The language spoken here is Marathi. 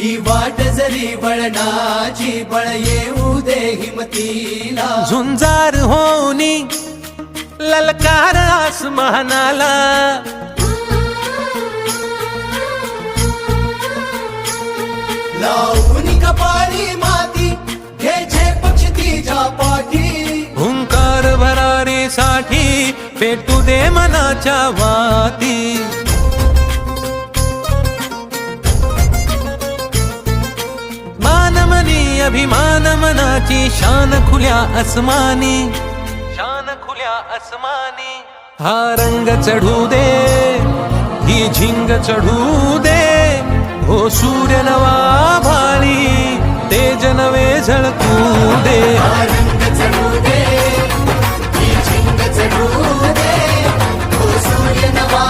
ही वाट जरी बळणाची बळ येऊ दे हिमतीला झुंजार होनी ललकार आसमानाला लावून कपाळी माती घ्यायचे पक्ष तिच्या पाठी हुंकार भरारीसाठी पेटू दे मनाच्या वाती मानमनी अभिमान मनाची शान खुल्या आसमानी शान खुल्या आसमानी हा रंग चढू दे ही झिंग चढू दे हो सूर्य नवा भाळी तेज नवे झळकू दे हा रंग चढू दे ही झिंग चढू दे हो सूर्य नवा